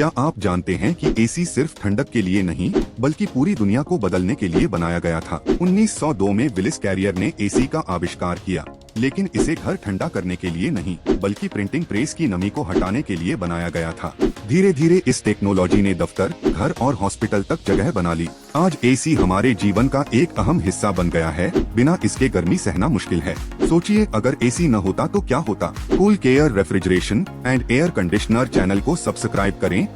क्या आप जानते हैं कि एसी सिर्फ ठंडक के लिए नहीं बल्कि पूरी दुनिया को बदलने के लिए बनाया गया था। 1902 में विलिस कैरियर ने एसी का आविष्कार किया, लेकिन इसे घर ठंडा करने के लिए नहीं बल्कि प्रिंटिंग प्रेस की नमी को हटाने के लिए बनाया गया था। धीरे धीरे इस टेक्नोलॉजी ने दफ्तर, घर और हॉस्पिटल तक जगह बना ली। आज एसी हमारे जीवन का एक अहम हिस्सा बन गया है। बिना इसके गर्मी सहना मुश्किल है। सोचिए, अगर एसी न होता तो क्या होता। Cool care refrigeration and air conditioner channel को सब्सक्राइब करें